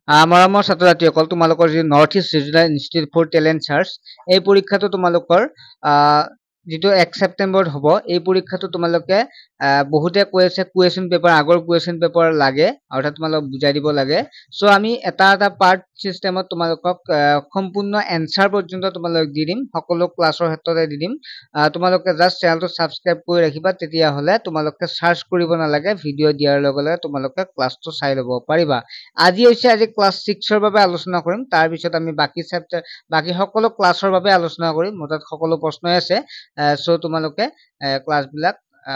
মৰমৰ ছাত্ৰ ছাত্ৰীসকল তোমালোকৰ যি north east regional institute for talent search এই পৰীক্ষাটো তোমালোকৰ যিটো 1 ছেপ্টেম্বৰত হ'ব এই পৰীক্ষাটো তোমালোকে বহুতে কৈ আছে কুৱেশ্যন পেপাৰ আগৰ কুৱেশ্যন পেপাৰ লাগে অৰ্থাৎ তোমালোক বুজাই দিব লাগে সো আমি এটা এটা পাৰ্ট সিস্টেমত তোমালোকক সম্পূৰ্ণ এনসাৰ পৰ্যন্ত তোমালোক দি দিম সকলো ক্লাছৰ ক্ষেত্ৰতে দি দিম তোমালোকে জাস্ট চেনেলটো সাবস্ক্ৰাইব কৰি ৰাখিবা তেতিয়া হলে তোমালোকে সাৰ্চ কৰিব নালাগে ভিডিও দিয়াৰ লগে লগে তোমালোকে ক্লাছটো চাই ল'ব পাৰিবা আজি ক্লাছ 6 ৰ বাবে আলোচনা কৰিম তাৰ পিছত আমি বাকি সকলো ক্লাছৰ বাবে আলোচনা কৰিম মোৰ তাত সকলো প্ৰশ্নই আছে সো তোমালোকে ক্লাছ বিলাক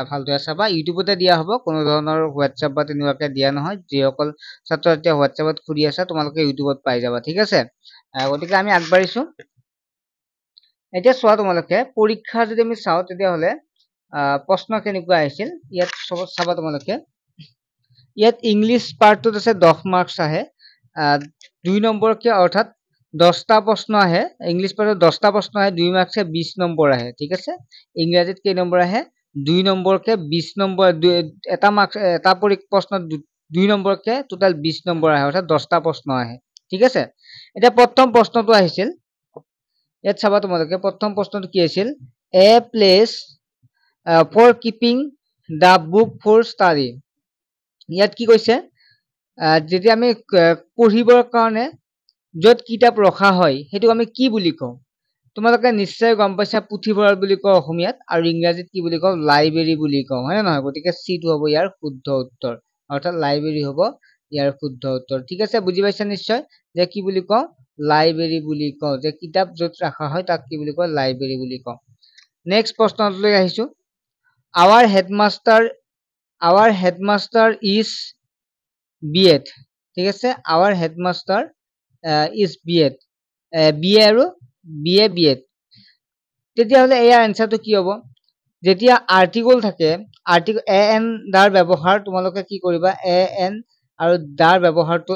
ভালদৰে চাবা ইউটিউবতে দিয়া হ'ব কোনো ধৰণৰ হোৱাটছআপ বা তেনেকুৱাকে দিয়া নহয় যিসকল ছাত্ৰ ছাত্ৰী হোৱাটছআপত খুলি আছে তোমালোকে ইউটিউবত পাই যাবা ঠিক আছে গতিকে আমি আগবাঢ়িছো এতিয়া চোৱা তোমালোকে পৰীক্ষা যদি আমি চাও তেতিয়া হলে প্ৰশ্ন কেনেকুৱা আহিছিল ইয়াত চাবা তোমালোকে ইয়াত ইংলিশ পাৰ্টত আছে 10 মাৰ্কস আহে 2 নম্বৰকে অৰ্থাৎ 10টা প্ৰশ্ন আহে ইংলিশ পাৰ্টত 10টা প্ৰশ্ন আহে 2 মাৰ্কসে 20 নম্বৰ আহে ঠিক আছে ইংৰাজীত কেই নম্বৰ আহে 2 নম্বৰকে 20 নম্বৰ এটা মাৰ্কস এটা প্ৰশ্ন 2 নম্বৰকে টোটাল 20 নম্বৰ আহে অৰ্থাৎ 10টা প্ৰশ্ন আহে ঠিক আছে এটা প্ৰথম প্ৰশ্নটো আহিছিল ইয়াত চাবা তোমালোকে প্ৰথম প্ৰশ্নটো কি আছিল a place for keeping the book for study ইয়াত কি কৈছে যেতিয়া আমি পঢ়িবৰ কাৰণে যত কিতাপ ৰখা হয় হেতু আমি কি বুলি কওঁ তোমালোকে নিশ্চয় গম পাইছা পুথিভঁৰাল বুলি কওঁ অসমীয়াত আৰু ইংৰাজীত কি বুলি কওঁ লাইব্ৰেৰী বুলি কওঁ হয় নহয় গতিকে সি টো হ'ব ইয়াৰ শুদ্ধ উত্তৰ অৰ্থাৎ লাইব্ৰেৰী হ'ব ইয়াৰ শুদ্ধ উত্তৰ ঠিক আছে বুজি পাইছা নিশ্চয় যে কি বুলি কওঁ লাইব্ৰেৰী বুলি কওঁ যে কিতাপ যত ৰাখা হয় তাক কি বুলি কয় লাইব্ৰেৰী বুলি কওঁ নেক্সট প্ৰশ্নলৈ আহিছো our headmaster is B.Ed ঠিক আছে our headmaster is B.Ed BA আৰু BA B.Ed তেতিয়া হলে এয়া আনসাৰটো কি হ'ব যেতিয়া আৰ্টিকল থাকে আৰ্টিকল an দাৰ ব্যৱহাৰ তোমালোকে কি কৰিবা an আৰু দাৰ ব্যৱহাৰটো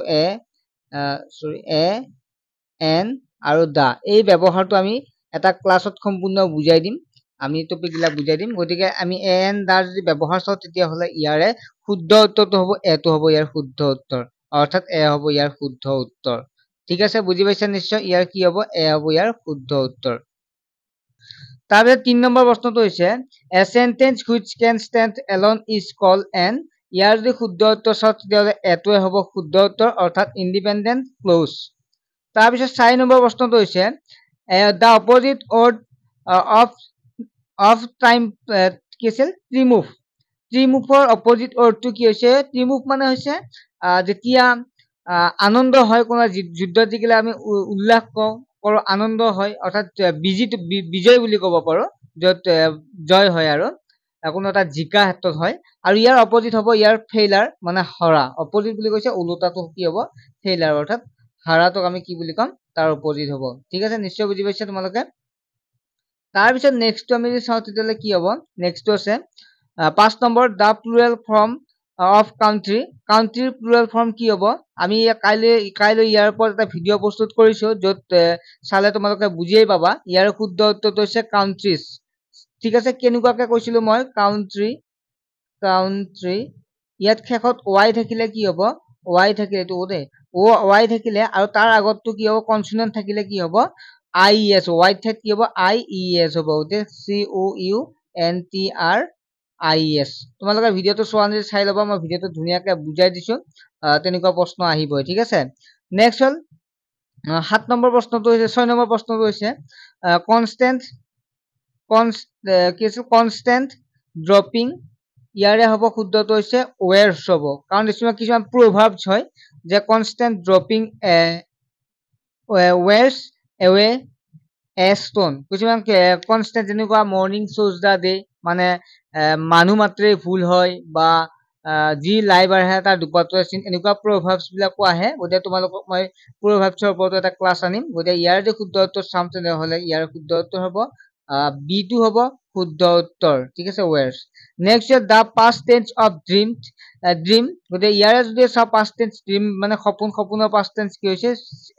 an আৰু দা এই ব্যৱহাৰটো আমি এটা ক্লাছত সম্পূৰ্ণ বুজাই দিম আমি টপিক গিলা বুজাই দিম গতিকে আমি an দাৰ যদি ব্যৱহাৰ চাও তেতিয়া হলে ইয়াৰে শুদ্ধ উত্তৰটো হ'ব এটো হ'ব ইয়াৰ শুদ্ধ উত্তৰ অৰ্থাৎ এ হ'ব ইয়াৰ শুদ্ধ উত্তৰ ঠিক আছে বুজি পাইছা নিশ্চয় ইয়াৰ কি হ'ব এ হ'ব ইয়াৰ শুদ্ধ উত্তৰ তাৰপিছত 3 নম্বৰ প্ৰশ্নটো হৈছে a sentence which can stand alone is called an ইয়াৰ যদি শুদ্ধ উত্তৰ চাও তেতিয়াহলে এটোৱে হ'ব শুদ্ধ উত্তৰ অৰ্থাৎ ইন্ডিপেন্ডেন্ট ক্লজ তাৰপিছত 4 নম্বৰ প্ৰশ্নটো হৈছে the opposite word of time কি আছিল ত্ৰিমুভৰ অপজিট ৱৰ্ডটো কি হৈছে ত্ৰিমুভ মানে হৈছে যেতিয়া আনন্দ হয় কোন যুদ্ধত যিগিলা আমি উল্লাস কৰো আনন্দ হয় অৰ্থাৎ বিজয় বুলি ক'ব পাৰো যত জয় হয় আৰু কোনো এটা জিকা ক্ষেত্ৰত হয় আৰু ইয়াৰ অপজিট হ'ব ইয়াৰ ফেইলাৰ মানে হৰা অপজিট বুলি কৈছে উল্টাটো কি হ'ব ফেইলাৰ অৰ্থাৎ হাৰাটোক আমি কি বুলি কম তাৰ অপজিট হ'ব ঠিক আছে নিশ্চয় বুজি পাইছা তোমালোকে তাৰপিছত নেক্সটটো আমি যদি চাও তেতিয়ালে কি হ'ব নেক্সটটো আছে 5 number the plural form of কাউন্ট্ৰিৰ প্লুৰেল ফৰ্ম কি হ'ব আমি কাইলৈ ইয়াৰ ওপৰত এটা ভিডিও প্ৰস্তুত কৰিছো যত চালে তোমালোকে বুজিয়ে পাবা ইয়াৰ শুদ্ধ উত্তৰটো হৈছে কাউন্ট্ৰিজ ঠিক আছে কেনেকুৱাকে কৈছিলো মই কাউন্ট্ৰি ইয়াত শেষত y থাকিলে কি হ'ব y থাকিলে এটো ওদে y থাকিলে আৰু তাৰ আগতটো কি হ'ব কনসোনেন্ট থাকিলে কি হ'ব ies y ঠাইত কি হ'ব ies হ'ব ওদে COUNTRIES তোমালোকে ভিডিওটো চোৱা যদি চাই লবা মই ভিডিওটো ধুনিয়াকে বুজাই দিছো তেনেকুৱা প্ৰশ্ন আহিব ঠিক আছে নেক্সট হল 7 নম্বৰ প্ৰশ্নটো হৈছে 6 নম্বৰ প্ৰশ্নটো হৈছে কনস্ট্যান্ট ড্ৰপিং ইয়াৰে হ'ব শুদ্ধটো হৈছে ওয়াৰ্স হ'ব কাৰণ কিছুমান প্ৰভাৱছ হয় যে কনস্ট্যান্ট ড্ৰপিং ওয়াৰ্স এৱে এ ষ্টন কিছুমান কনস্ট্যান্ট যেনেকুৱা মৰ্নিং শোজ দা ডে মানে মানুহ মাত্ৰে ভুল হয় বা যি লাইভ আহে তাৰ দুপাতৰ চিন এনেকুৱা প্ৰভাৱছ বিলাকো আহে গতিকে তোমালোকক মই প্ৰভাৱছৰ ওপৰত এটা ক্লাছ আনিম গতিকে ইয়াৰ যে শুদ্ধ উত্তৰ চাম তেনেহলে ইয়াৰ শুদ্ধ উত্তৰ হ'ব বি টো হ'ব শুদ্ধ উত্তৰ ঠিক আছে ওয়াৰ্স next is the past tense of dream গতিকে ইয়াৰে যদি চাও পাস্ট টেন্স ড্ৰিম মানে সপোনৰ পাস্ট টেন্স কি হৈছে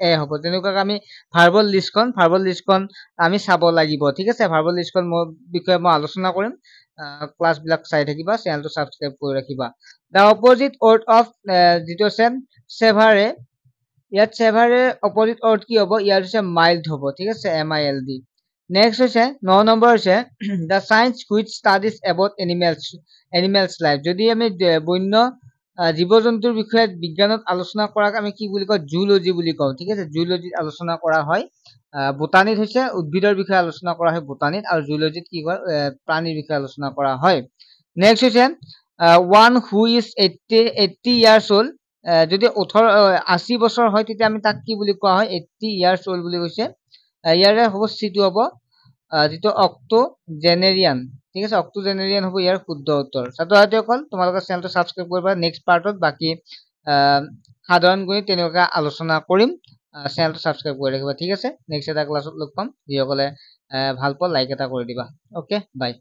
এ হ'ব তেনেকুৱা আমি ভাৰ্বল লিষ্টখন আমি চাব লাগিব ঠিক আছে ভাৰ্বল লিষ্টখন মই বিষয়ে মই আলোচনা কৰিম ক্লাছ বিলাক চাই থাকিবা চেনেলটো সাবস্ক্ৰাইব কৰি ৰাখিবা দা অপজিট ৱৰ্ড অফ যিটো আছে সেভাৰে ইয়াত চেভাৰৰ অপজিট অৰ্থ কি হ'ব ইয়াত হৈছে মাইল্ড হ'ব ঠিক আছে MILD নেক্সট হৈছে 9 নম্বৰ হৈছে the science which studies about animals life যদি আমি বন্য জীৱ-জন্তুৰ বিষয়ে বিজ্ঞানত আলোচনা কৰাক আমি কি বুলি কওঁ জুলজি বুলি কওঁ ঠিক আছে জুলজিত আলোচনা কৰা হয় বোটানিত হৈছে উদ্ভিদৰ বিষয়ে আলোচনা কৰা হয় বোটানিত আৰু জুলজিত কি হয় প্ৰাণীৰ বিষয়ে আলোচনা কৰা হয় নেক্সট হৈছে one who is 80 years old যদি 80 বছৰ হয় তেতিয়া আমি তাক কি বুলি কোৱা হয় 80 ইয়াৰ্ছ ওল্ড বুলি কৈছে ইয়াৰে হ'ব সিটো হ'ব যেটো অক্টোজেনেৰিয়ান ঠিক আছে অক্টোজেনেৰিয়ান হ'ব ইয়াৰ শুদ্ধ উত্তৰ ছাত্ৰ ছাত্ৰীসকল তোমালোকৰ চেনেলটো সাবস্ক্ৰাইব কৰিবা নেক্সট পাৰ্টত বাকি সাধাৰণ গণিত তেনেকুৱা আলোচনা কৰিম চেনেলটো সাবস্ক্ৰাইব কৰি ৰাখিবা ঠিক আছে নেক্সট এটা ক্লাছত লগ পাম যিসকলে ভাল পোৱা লাইক এটা কৰি দিবা ওকে বাই